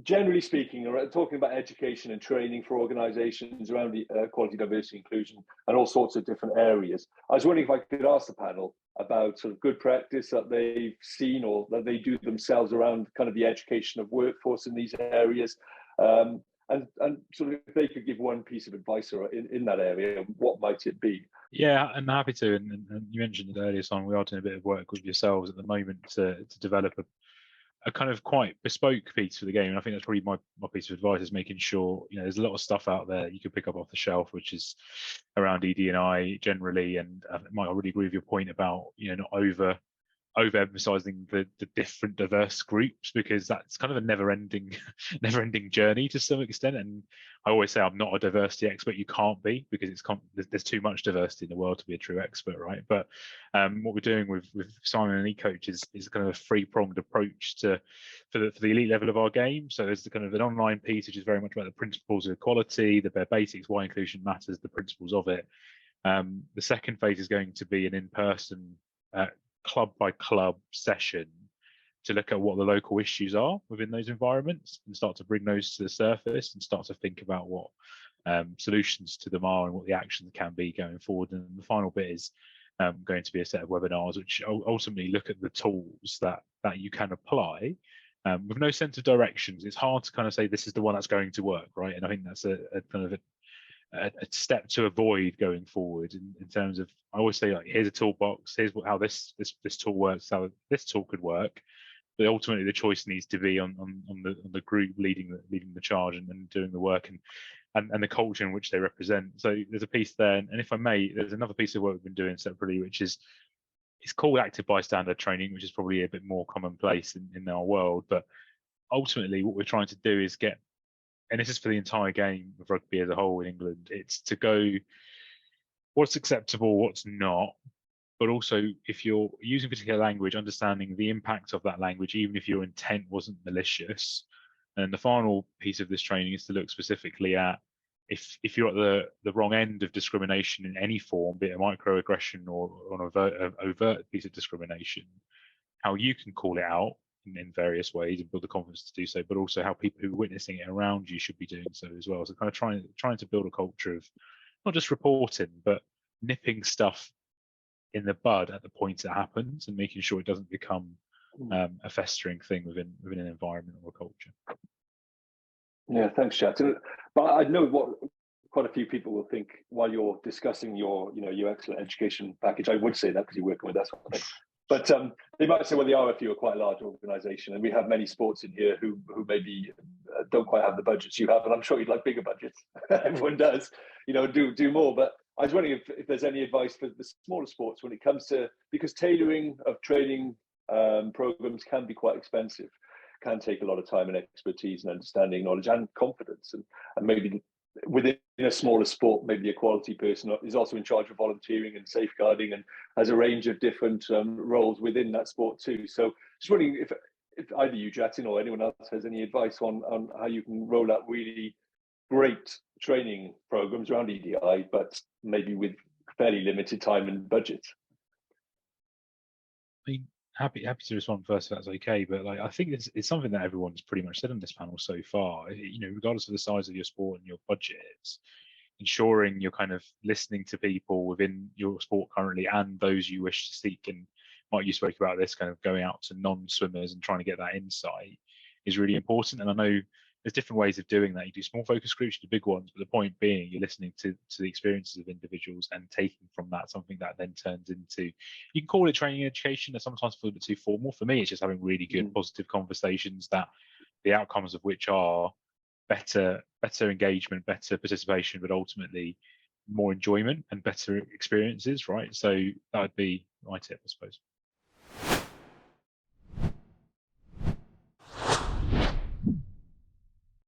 generally speaking, talking about education and training for organisations around equality, diversity, inclusion, and all sorts of different areas, I was wondering if I could ask the panel about sort of good practice that they've seen or that they do themselves around kind of the education of workforce in these areas, and sort of if they could give one piece of advice or in that area, what might it be? Yeah, I'm happy to. And you mentioned it earlier, Simon, we are doing a bit of work with yourselves at the moment to develop a kind of quite bespoke piece for the game. And I think that's probably my piece of advice, is making sure, there's a lot of stuff out there you could pick up off the shelf, which is around ED&I generally. And Mike, I really agree with your point about, not overemphasizing the different diverse groups, because that's kind of a never-ending journey to some extent. And I always say I'm not a diversity expert. You can't be, because there's too much diversity in the world to be a true expert, right? But what we're doing with Simon and eCoach is kind of a three-pronged approach for the elite level of our game. So there's the kind of an online piece, which is very much about the principles of equality, the bare basics, why inclusion matters, the principles of it. The second phase is going to be an in-person club by club session to look at what the local issues are within those environments and start to bring those to the surface and start to think about what solutions to them are and what the actions can be going forward. And the final bit is going to be a set of webinars which ultimately look at the tools that you can apply with no sense of directions. It's hard to kind of say this is the one that's going to work, right? And I think that's a kind of a step to avoid going forward in terms of, I always say, like, here's a toolbox, here's how this tool works, how this tool could work, but ultimately the choice needs to be on the group leading the charge and doing the work and the culture in which they represent. So there's a piece there, and if I may, there's another piece of work we've been doing separately, which is, it's called active bystander training, which is probably a bit more commonplace in our world, but ultimately what we're trying to do is get, and this is for the entire game of rugby as a whole in England, it's to go what's acceptable, what's not, but also if you're using particular language, understanding the impact of that language, even if your intent wasn't malicious. And the final piece of this training is to look specifically at if you're at the wrong end of discrimination in any form, be it a microaggression or an overt piece of discrimination, how you can call it out in various ways and build the confidence to do so, but also how people who are witnessing it around you should be doing so as well. So kind of trying to build a culture of not just reporting, but nipping stuff in the bud at the point it happens and making sure it doesn't become a festering thing within an environment or a culture. Yeah, thanks, Jatin. But I know what quite a few people will think while you're discussing your excellent education package. I would say that because you're working with us. But they might say, well, the RFU are quite a large organisation, and we have many sports in here who maybe don't quite have the budgets you have, and I'm sure you'd like bigger budgets. Everyone does, do more. But I was wondering if there's any advice for the smaller sports when it comes to, because tailoring of training programs can be quite expensive, can take a lot of time and expertise and understanding, knowledge and confidence, and maybe within a smaller sport, maybe the equality person is also in charge of volunteering and safeguarding and has a range of different roles within that sport too. So just wondering if either you, Jatin, or anyone else has any advice on how you can roll out really great training programs around EDI, but maybe with fairly limited time and budget. I mean, happy to respond first if that's okay, but I think it's something that everyone's pretty much said on this panel so far. Regardless of the size of your sport and your budgets, ensuring you're kind of listening to people within your sport currently and those you wish to seek. And Mike, you spoke about this, kind of going out to non-swimmers and trying to get that insight is really important. And I know there's different ways of doing that. You do small focus groups, you do big ones, but the point being you're listening to the experiences of individuals and taking from that something that then turns into, you can call it training and education. I sometimes feel a bit too formal. For me, it's just having really good positive conversations that the outcomes of which are better engagement, better participation, but ultimately more enjoyment and better experiences, right? So that would be my tip, I suppose.